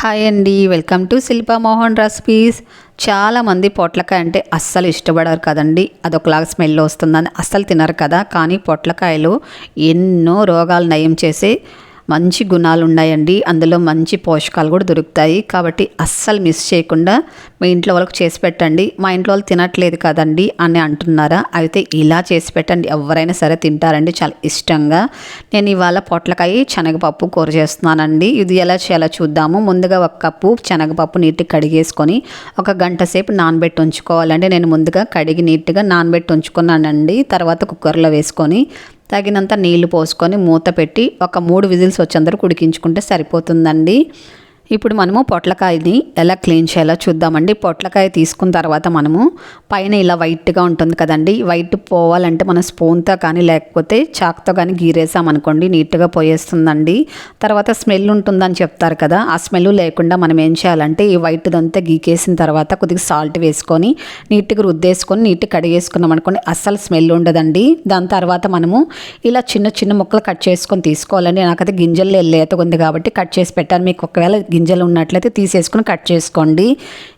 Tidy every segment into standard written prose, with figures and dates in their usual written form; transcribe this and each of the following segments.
Hi అండి, welcome to Shilpa Mohan recipes. చాలామంది పొట్లకాయ అంటే అస్సలు ఇష్టపడరు కదండి. అదొకలాగా స్మెల్ వస్తుందని అస్సలు తినరు కదా. కానీ పొట్లకాయలు ఎన్నో రోగాలు నయం చేసే మంచి గుణాలు ఉన్నాయండి. అందులో మంచి పోషకాలు కూడా దొరుకుతాయి. కాబట్టి అస్సలు మిస్ చేయకుండా మీ ఇంట్లో వాళ్ళకి చేసి పెట్టండి. మా ఇంట్లో వాళ్ళు తినట్లేదు కదండి అని అంటున్నారా? అయితే ఇలా చేసి పెట్టండి, ఎవరైనా సరే తింటారండి చాలా ఇష్టంగా. నేను ఇవాళ పొట్లకాయ శనగపప్పు కూర చేస్తున్నానండి. ఇది ఎలా చేయాలో చూద్దాము. ముందుగా 1 కప్పు శనగపప్పు నీట్గా కడిగేసుకొని 1 గంట సేపు నానబెట్టి ఉంచుకోవాలండి. నేను ముందుగా కడిగి నీట్గా నానబెట్టి ఉంచుకున్నానండి. తర్వాత కుక్కర్లో వేసుకొని తగినంత నీళ్లు పోసుకొని మూత పెట్టి ఒక 3 విజిల్స్ వచ్చేంతవరకు ఉడికించుకుంటే సరిపోతుందండి. ఇప్పుడు మనము పొట్లకాయని ఎలా క్లీన్ చేయాలో చూద్దామండి. పొట్లకాయ తీసుకున్న తర్వాత మనము పైన ఇలా వైట్గా ఉంటుంది కదండి. వైట్ పోవాలంటే మనం స్పూన్తో కానీ లేకపోతే చాక్తో కానీ గీరేసామనుకోండి నీట్గా పోయేస్తుందండి. తర్వాత స్మెల్ ఉంటుందని చెప్తారు కదా, ఆ స్మెల్ లేకుండా మనం ఏం చేయాలంటే ఈ వైట్దంతా గీకేసిన తర్వాత కొద్దిగా సాల్ట్ వేసుకొని నీట్గా రుద్దేసుకొని నీట్గా కడిగేసుకున్నాం అనుకోండి అస్సలు స్మెల్ ఉండదండి. దాని తర్వాత మనము ఇలా చిన్న చిన్న ముక్కలు కట్ చేసుకొని తీసుకోవాలండి. నాకైతే గింజలు లేత ఉంది కాబట్టి కట్ చేసి పెట్టాను. మీకు ఒకవేళ గింజలు ఉన్నట్లయితే తీసేసుకుని కట్ చేసుకోండి.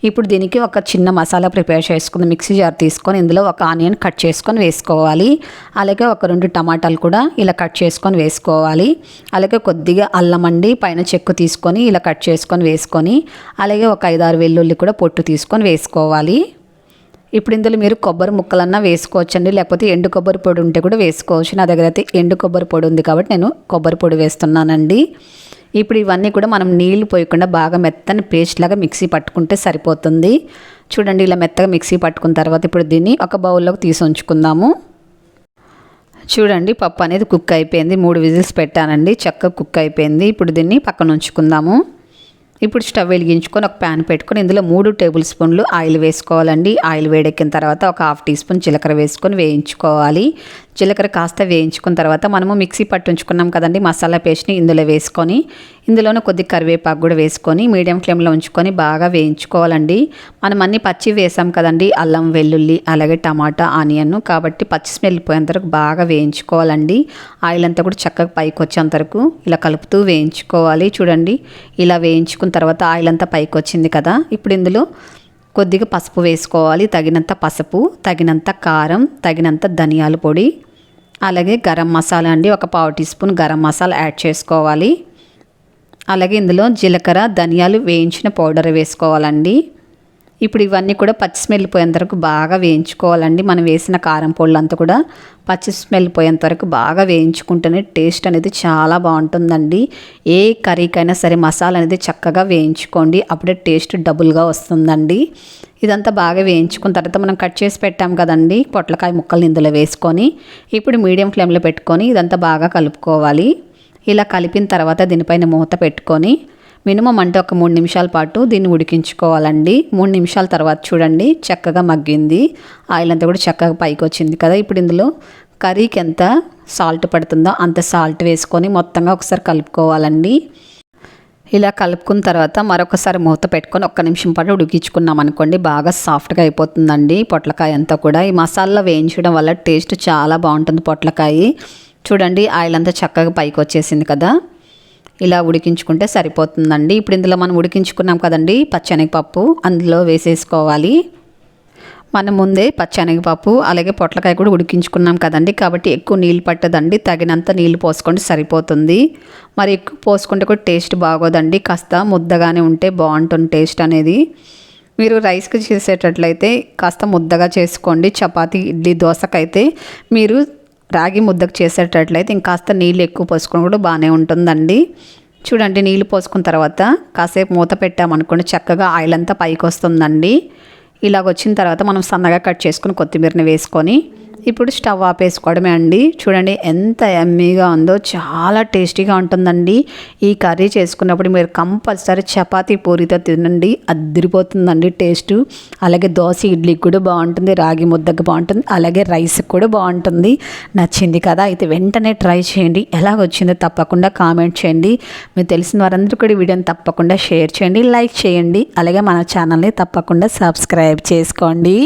ఇప్పుడు దీనికి ఒక చిన్న మసాలా ప్రిపేర్ చేసుకుని మిక్సీ జార్ తీసుకొని ఇందులో ఒక ఆనియన్ కట్ చేసుకొని వేసుకోవాలి. అలాగే ఒక 2 టమాటాలు కూడా ఇలా కట్ చేసుకొని వేసుకోవాలి. అలాగే కొద్దిగా అల్లం అండి పైన చెక్కు తీసుకొని ఇలా కట్ చేసుకొని వేసుకొని, అలాగే ఒక 5-6 వెల్లుల్లి కూడా పొట్టు తీసుకొని వేసుకోవాలి. ఇప్పుడు ఇందులో మీరు కొబ్బరి ముక్కలన్నా వేసుకోవచ్చండి, లేకపోతే ఎండు కొబ్బరి పొడి ఉంటే కూడా వేసుకోవచ్చు. నా దగ్గర అయితే ఎండు కొబ్బరి పొడి ఉంది కాబట్టి నేను కొబ్బరి పొడి వేస్తున్నానండి. ఇప్పుడు ఇవన్నీ కూడా మనం నీళ్లు పోయకుండా బాగా మెత్తని పేస్ట్ లాగా మిక్సీ పట్టుకుంటే సరిపోతుంది. చూడండి ఇలా మెత్తగా మిక్సీ పట్టుకున్న తర్వాత ఇప్పుడు దీన్ని ఒక బౌల్లోకి తీసి ఉంచుకుందాము. చూడండి పప్పు అనేది కుక్ అయిపోయింది. 3 విజిల్స్ పెట్టానండి, చక్కగా కుక్ అయిపోయింది. ఇప్పుడు దీన్ని పక్కన ఉంచుకుందాము. ఇప్పుడు స్టవ్ వెలిగించుకొని ఒక ప్యాన్ పెట్టుకొని ఇందులో 3 టేబుల్ స్పూన్లు ఆయిల్ వేసుకోవాలండి. ఆయిల్ వేడెక్కిన తర్వాత ఒక 1/2 టీ స్పూన్ జీలకర్ర వేసుకొని వేయించుకోవాలి. జీలకర్ర కాస్త వేయించుకున్న తర్వాత మనము మిక్సీ పట్టుంచుకున్నాం కదండి మసాలా పేస్ట్ని ఇందులో వేసుకొని, ఇందులోనే కొద్ది కరివేపాకు కూడా వేసుకొని మీడియం ఫ్లేమ్లో ఉంచుకొని బాగా వేయించుకోవాలండి. మనం అన్ని పచ్చి వేసాం కదండి, అల్లం వెల్లుల్లి అలాగే టమాటా ఆనియన్, కాబట్టి పచ్చి స్మెల్ పోయేంత వరకు బాగా వేయించుకోవాలండి. ఆయిల్ అంతా కూడా చక్కగా పైకి వచ్చేంత వరకు ఇలా కలుపుతూ వేయించుకోవాలి. చూడండి ఇలా వేయించుకున్న తర్వాత ఆయిల్ అంతా పైకి వచ్చింది కదా. ఇప్పుడు ఇందులో కొద్దిగా పసుపు వేసుకోవాలి, తగినంత పసుపు, తగినంత కారం, తగినంత ధనియాల పొడి, అలాగే గరం మసాలా అండి ఒక 1/4 teaspoon garam masala add చేసుకోవాలి. అలాగే ఇందులో జీలకర్ర ధనియాలు వేయించిన పౌడర్ వేసుకోవాలండి. ఇప్పుడు ఇవన్నీ కూడా పచ్చి స్మెల్ పోయేంత వరకు బాగా వేయించుకోవాలండి. మనం వేసిన కారం పొడులంతా కూడా పచ్చి స్మెల్ పోయేంత వరకు బాగా వేయించుకుంటేనే టేస్ట్ అనేది చాలా బాగుంటుందండి. ఏ కర్రీకైనా సరే మసాలా అనేది చక్కగా వేయించుకోండి, అప్పుడే టేస్ట్ డబుల్గా వస్తుందండి. ఇదంతా బాగా వేయించుకున్న తర్వాత మనం కట్ చేసి పెట్టాం కదండి పొట్లకాయ ముక్కల్ని ఇందులో వేసుకొని ఇప్పుడు మీడియం ఫ్లేమ్లో పెట్టుకొని ఇదంతా బాగా కలుపుకోవాలి. ఇలా కలిపిన తర్వాత దీనిపైన మూత పెట్టుకొని మినిమం అంటే ఒక 3 నిమిషాల పాటు దీన్ని ఉడికించుకోవాలండి. 3 నిమిషాల తర్వాత చూడండి చక్కగా మగ్గింది, ఆయిల్ అంతా కూడా చక్కగా పైకి వచ్చింది కదా. ఇప్పుడు ఇందులో కర్రీకి ఎంత సాల్ట్ పడుతుందో అంత సాల్ట్ వేసుకొని మొత్తంగా ఒకసారి కలుపుకోవాలండి. ఇలా కలుపుకున్న తర్వాత మరొకసారి మూత పెట్టుకొని 1 నిమిషం పాటు ఉడికించుకున్నాం అనుకోండి బాగా సాఫ్ట్గా అయిపోతుందండి పొట్లకాయ అంతా కూడా. ఈ మసాలా వేయించడం వల్ల టేస్ట్ చాలా బాగుంటుంది పొట్లకాయ. చూడండి ఆయిల్ అంతా చక్కగా పైకి వచ్చేసింది కదా. ఇలా ఉడికించుకుంటే సరిపోతుందండి. ఇప్పుడు ఇందులో మనం ఉడికించుకున్నాం కదండి పచ్చెనగపప్పు అందులో వేసేసుకోవాలి. మనం ముందే పచ్చెనగపప్పు అలాగే పొట్లకాయ కూడా ఉడికించుకున్నాం కదండి, కాబట్టి ఎక్కువ నీళ్ళు పట్టదండి. తగినంత నీళ్ళు పోసుకోండి సరిపోతుంది. మరి ఎక్కువ పోసుకుంటే కూడా టేస్ట్ బాగోదండి, కాస్త ముద్దగానే ఉంటే బాగుంటుంది టేస్ట్ అనేది. మీరు రైస్కి చేసేటట్లయితే కాస్త ముద్దగా చేసుకోండి. చపాతీ ఇడ్లీ దోశకైతే మీరు రాగి ముద్దకు చేసేటట్లయితే ఇంకాస్త నీళ్ళు ఎక్కువ పోసుకొని కూడా బాగానే ఉంటుందండి. చూడండి నీళ్ళు పోసుకున్న తర్వాత కాసేపు మూత పెట్టామనుకోండి చక్కగా ఆయిల్ అంతా పైకి వస్తుందండి. ఇలాగ వచ్చిన తర్వాత మనం సన్నగా కట్ చేసుకుని కొత్తిమీరని వేసుకొని ఇప్పుడు స్టవ్ ఆపేసుకోవడమే అండి. చూడండి ఎంత యమ్మీగా ఉందో, చాలా టేస్టీగా ఉంటుందండి. ఈ కర్రీ చేసుకున్నప్పుడు మీరు కంపల్సరీ చపాతీ పూరితో తినండి, అదిరిపోతుందండి టేస్ట్. అలాగే దోశ ఇడ్లీకి కూడా బాగుంటుంది, రాగి ముద్దకు బాగుంటుంది, అలాగే రైస్కి కూడా బాగుంటుంది. నచ్చింది కదా, అయితే వెంటనే ట్రై చేయండి. ఎలాగొచ్చిందో తప్పకుండా కామెంట్ చేయండి. మీకు తెలిసిన వారందరూ కూడా వీడియోని తప్పకుండా షేర్ చేయండి, లైక్ చేయండి. అలాగే మన ఛానల్ని తప్పకుండా సబ్స్క్రైబ్ చేసుకోండి.